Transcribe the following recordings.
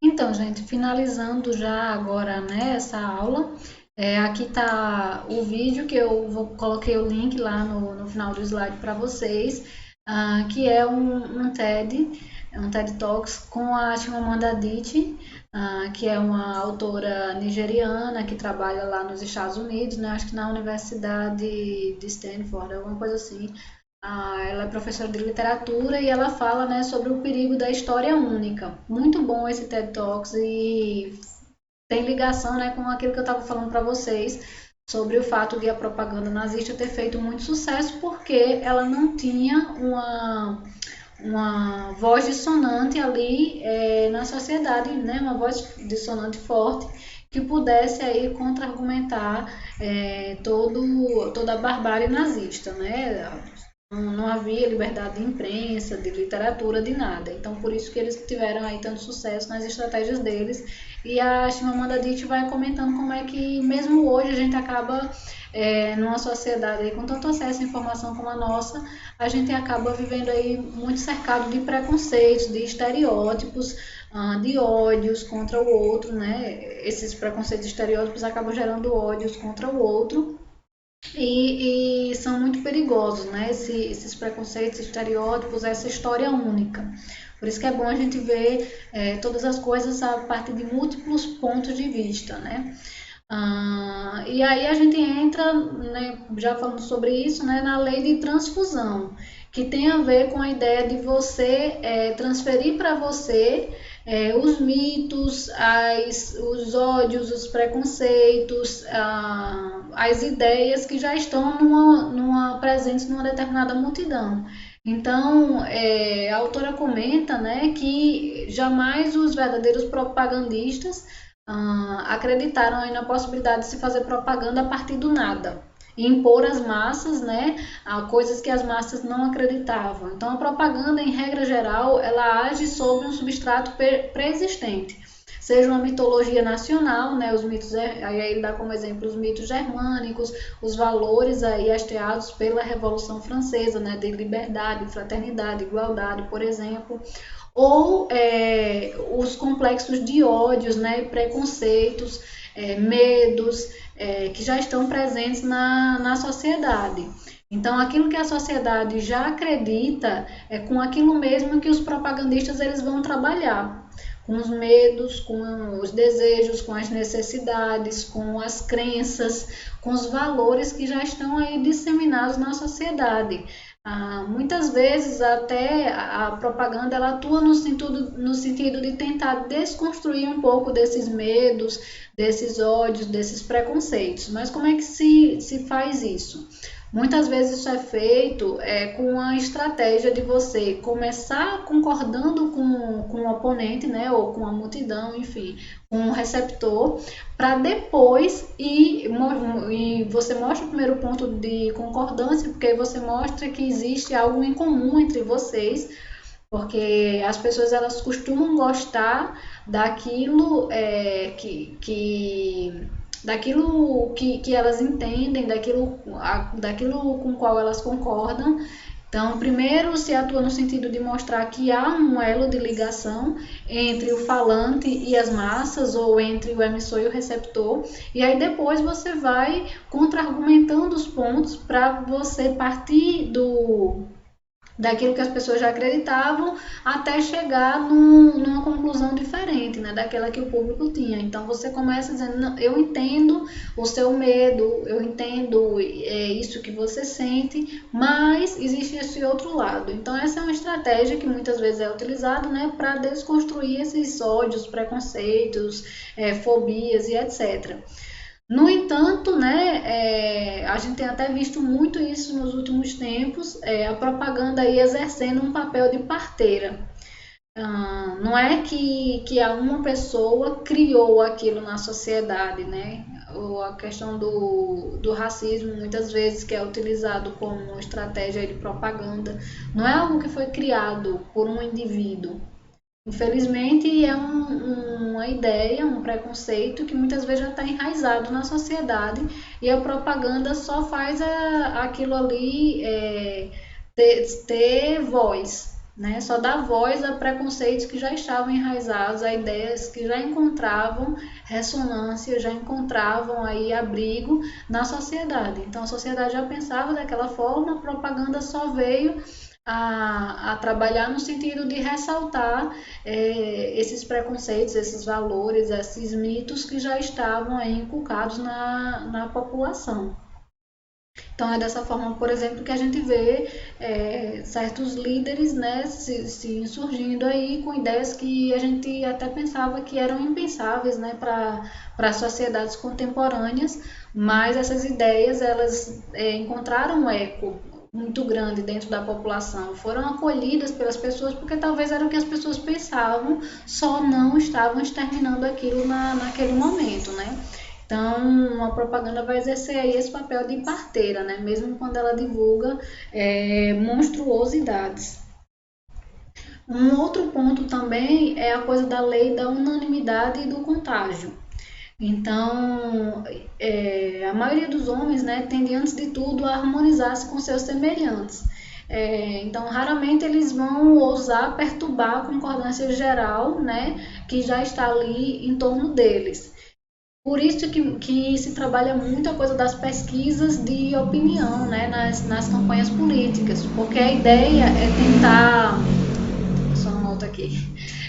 Então, gente, finalizando já agora, né, essa aula, aqui tá o vídeo que coloquei o link lá no final do slide para vocês, que é um TED Talks com a Chimamanda Adichie, que é uma autora nigeriana que trabalha lá nos Estados Unidos, né, acho que na Universidade de Stanford, alguma coisa assim. Ela é professora de literatura e ela fala, né, sobre o perigo da história única. Muito bom esse TED Talks e tem ligação, né, com aquilo que eu estava falando para vocês sobre o fato de a propaganda nazista ter feito muito sucesso porque ela não tinha uma voz dissonante ali na sociedade, né, uma voz dissonante forte que pudesse aí contra-argumentar toda a barbárie nazista, né? Não havia liberdade de imprensa, de literatura, de nada. Então, por isso que eles tiveram aí tanto sucesso nas estratégias deles. E a Chimamanda Adichie vai comentando como é que, mesmo hoje, a gente acaba, numa sociedade aí, com tanto acesso à informação como a nossa, a gente acaba vivendo aí muito cercado de preconceitos, de estereótipos, de ódios contra o outro, né? Esses preconceitos e estereótipos acabam gerando ódios contra o outro e são muito perigosos, né? Esses preconceitos, estereótipos, essa história única. Por isso que é bom a gente ver todas as coisas a partir de múltiplos pontos de vista, né? E aí a gente entra, né, já falando sobre isso, né, na lei de transfusão, que tem a ver com a ideia de você transferir para você os mitos, os ódios, os preconceitos, as ideias que já estão presentes numa determinada multidão. Então, a autora comenta, né, que jamais os verdadeiros propagandistas acreditaram aí na possibilidade de se fazer propaganda a partir do nada e impor às massas, né, coisas que as massas não acreditavam. Então, a propaganda, em regra geral, ela age sobre um substrato pré-existente, seja uma mitologia nacional, né, os mitos, aí ele dá como exemplo os mitos germânicos, os valores aí hasteados pela Revolução Francesa, né, de liberdade, fraternidade, igualdade, por exemplo, ou os complexos de ódios, né, preconceitos, medos, que já estão presentes na sociedade. Então, aquilo que a sociedade já acredita é com aquilo mesmo que os propagandistas eles vão trabalhar, com os medos, com os desejos, com as necessidades, com as crenças, com os valores que já estão aí disseminados na sociedade. Muitas vezes até a propaganda ela atua no sentido de tentar desconstruir um pouco desses medos, desses ódios, desses preconceitos. Mas como é que se faz isso? Muitas vezes isso é feito com a estratégia de você começar concordando com o oponente, né, ou com a multidão, enfim, com um receptor, para depois e você mostra o primeiro ponto de concordância, porque você mostra que existe algo em comum entre vocês, porque as pessoas elas costumam gostar daquilo que elas entendem, daquilo com qual elas concordam. Então, primeiro se atua no sentido de mostrar que há um elo de ligação entre o falante e as massas, ou entre o emissor e o receptor, e aí depois você vai contra-argumentando os pontos para você partir daquilo que as pessoas já acreditavam até chegar numa conclusão diferente, né, daquela que o público tinha. Então você começa dizendo, eu entendo o seu medo, eu entendo isso que você sente, mas existe esse outro lado. Então essa é uma estratégia que muitas vezes é utilizada, né, para desconstruir esses ódios, preconceitos, fobias e etc. No entanto, né, a gente tem até visto muito isso nos últimos tempos, a propaganda aí exercendo um papel de parteira. Não é que uma pessoa criou aquilo na sociedade, né? Ou a questão do racismo, muitas vezes, que é utilizado como estratégia de propaganda, não é algo que foi criado por um indivíduo. Infelizmente, é uma ideia, um preconceito que muitas vezes já está enraizado na sociedade e a propaganda só faz aquilo ali ter voz. né? Só dá voz a preconceitos que já estavam enraizados, a ideias que já encontravam ressonância, já encontravam aí abrigo na sociedade. Então a sociedade já pensava daquela forma, a propaganda só veio a trabalhar no sentido de ressaltar esses preconceitos, esses valores, esses mitos que já estavam aí inculcados na população. Então é dessa forma, por exemplo, que a gente vê certos líderes, né, se surgindo aí com ideias que a gente até pensava que eram impensáveis, né, para as sociedades contemporâneas, mas essas ideias elas encontraram um eco muito grande dentro da população, foram acolhidas pelas pessoas porque talvez era o que as pessoas pensavam, só não estavam exterminando aquilo naquele momento, né? Então, a propaganda vai exercer aí esse papel de parteira, né? Mesmo quando ela divulga monstruosidades. Um outro ponto também é a coisa da lei da unanimidade e do contágio. Então, a maioria dos homens, né, tende antes de tudo a harmonizar-se com seus semelhantes. Então, raramente eles vão ousar perturbar a concordância geral, né, que já está ali em torno deles. Por isso que se trabalha muito a coisa das pesquisas de opinião, né, nas campanhas políticas, porque a ideia é tentar, só uma nota aqui,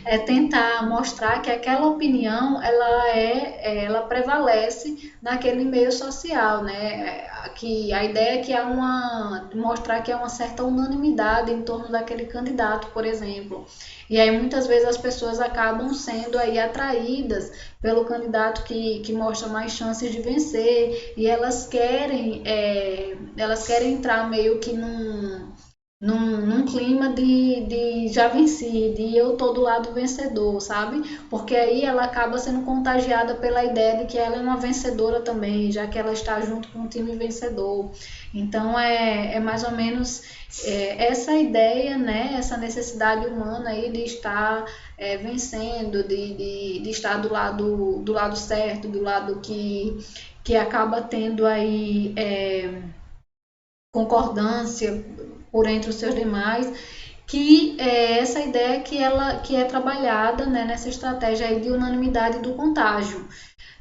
é tentar mostrar que aquela opinião ela prevalece naquele meio social, né? Que a ideia é que mostrar que há uma certa unanimidade em torno daquele candidato, por exemplo. E aí muitas vezes as pessoas acabam sendo aí atraídas pelo candidato que mostra mais chances de vencer e elas querem entrar meio que num clima de já venci, de eu tô do lado vencedor, sabe? Porque aí ela acaba sendo contagiada pela ideia de que ela é uma vencedora também, já que ela está junto com o time vencedor. Então é mais ou menos essa ideia, né? Essa necessidade humana aí de estar vencendo, de estar do lado certo, do lado que acaba tendo aí concordância por entre os seus demais, que é essa ideia que é trabalhada, né, nessa estratégia aí de unanimidade do contágio.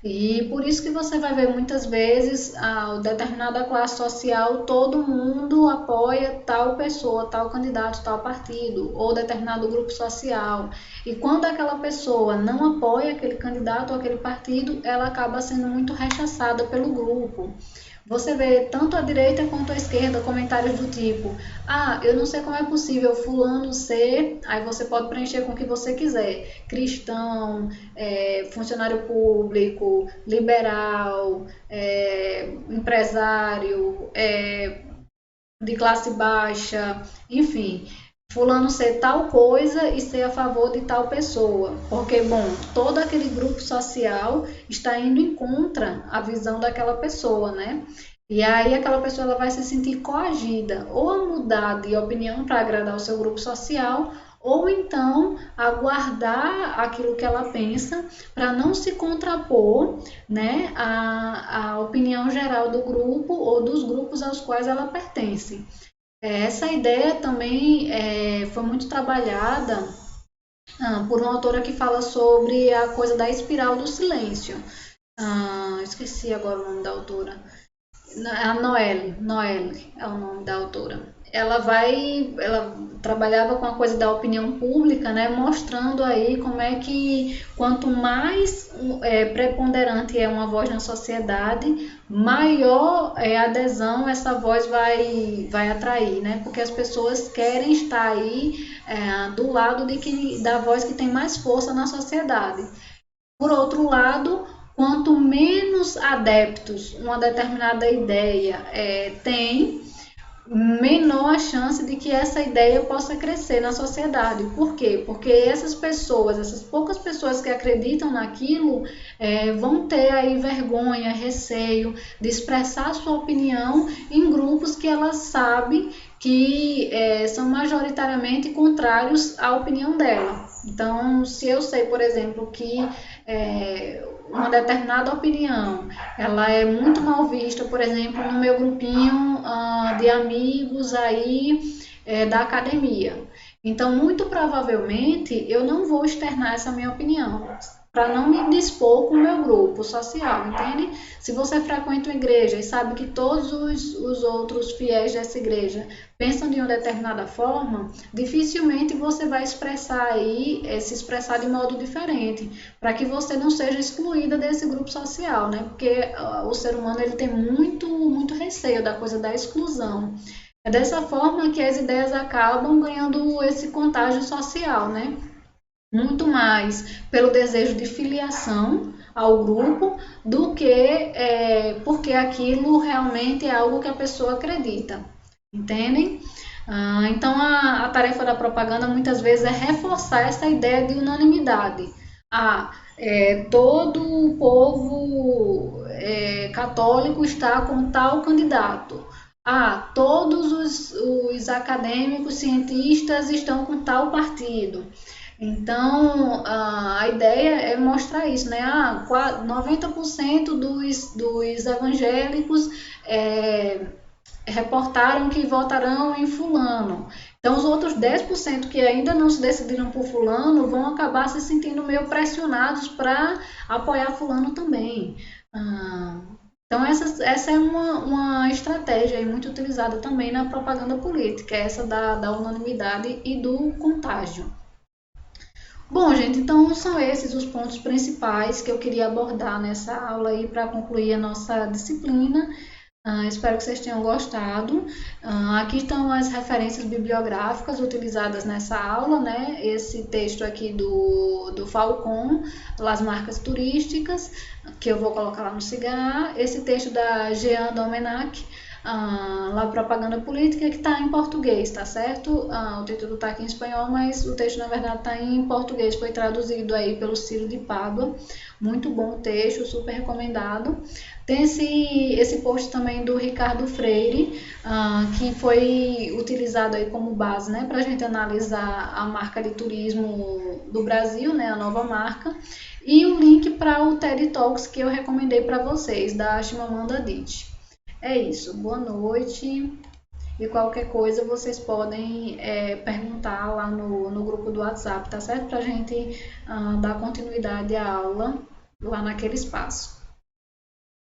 E por isso que você vai ver muitas vezes a determinada classe social, todo mundo apoia tal pessoa, tal candidato, tal partido, ou determinado grupo social. E quando aquela pessoa não apoia aquele candidato ou aquele partido, ela acaba sendo muito rechaçada pelo grupo. Você vê tanto a direita quanto a esquerda comentários do tipo: ah, eu não sei como é possível fulano ser, aí você pode preencher com o que você quiser, cristão, funcionário público, liberal, empresário, de classe baixa, enfim, fulano ser tal coisa e ser a favor de tal pessoa, porque, bom, todo aquele grupo social está indo em contra a visão daquela pessoa, né? E aí aquela pessoa ela vai se sentir coagida ou a mudar de opinião para agradar o seu grupo social, ou então aguardar aquilo que ela pensa para não se contrapor, né, à opinião geral do grupo ou dos grupos aos quais ela pertence. Essa ideia também foi muito trabalhada por uma autora que fala sobre a coisa da espiral do silêncio. Esqueci agora o nome da autora. A Noelle é o nome da autora. Ela trabalhava com a coisa da opinião pública, né, mostrando aí como é que quanto mais preponderante é uma voz na sociedade, maior adesão essa voz vai atrair, né, porque as pessoas querem estar aí do lado da voz que tem mais força na sociedade. Por outro lado, quanto menos adeptos uma determinada ideia tem, menor a chance de que essa ideia possa crescer na sociedade. Por quê? Porque essas pessoas, essas poucas pessoas que acreditam naquilo, vão ter aí vergonha, receio de expressar sua opinião em grupos que elas sabem que são majoritariamente contrários à opinião dela. Então, se eu sei, por exemplo, que uma determinada opinião, ela é muito mal vista, por exemplo, no meu grupinho de amigos aí da academia. Então, muito provavelmente, eu não vou externar essa minha opinião, para não me dispor com o meu grupo social, entende? Se você frequenta uma igreja e sabe que todos os outros fiéis dessa igreja pensam de uma determinada forma, dificilmente você vai expressar aí, se expressar de modo diferente, para que você não seja excluída desse grupo social, né? Porque o ser humano ele tem muito receio da coisa da exclusão. É dessa forma que as ideias acabam ganhando esse contágio social, né? Muito mais pelo desejo de filiação ao grupo do que porque aquilo realmente é algo que a pessoa acredita, entendem? Então a tarefa da propaganda muitas vezes é reforçar essa ideia de unanimidade. Todo o povo católico está com tal candidato. Todos os acadêmicos cientistas estão com tal partido. Então, a ideia é mostrar isso, né? 90% dos evangélicos reportaram que votarão em fulano. Então, os outros 10% que ainda não se decidiram por fulano vão acabar se sentindo meio pressionados para apoiar fulano também. Então, essa é uma estratégia muito utilizada também na propaganda política, essa da unanimidade e do contágio. Bom, gente, então são esses os pontos principais que eu queria abordar nessa aula aí para concluir a nossa disciplina. Espero que vocês tenham gostado. Aqui estão as referências bibliográficas utilizadas nessa aula, né? Esse texto aqui do Falcon, Las Marcas Turísticas, que eu vou colocar lá no Cigar. Esse texto da Jean Domenach, lá Propaganda Política, que está em português, tá certo? O título está aqui em espanhol, mas o texto na verdade está em português, foi traduzido aí pelo Ciro de Pádua. Muito bom o texto, super recomendado. Tem esse post também do Ricardo Freire, que foi utilizado aí como base, né, para a gente analisar a marca de turismo do Brasil, né, a nova marca, e o link para o TED Talks que eu recomendei para vocês, da Chimamanda Adichie. É isso, boa noite. E qualquer coisa vocês podem perguntar lá no grupo do WhatsApp, tá certo? Para a gente dar continuidade à aula lá naquele espaço.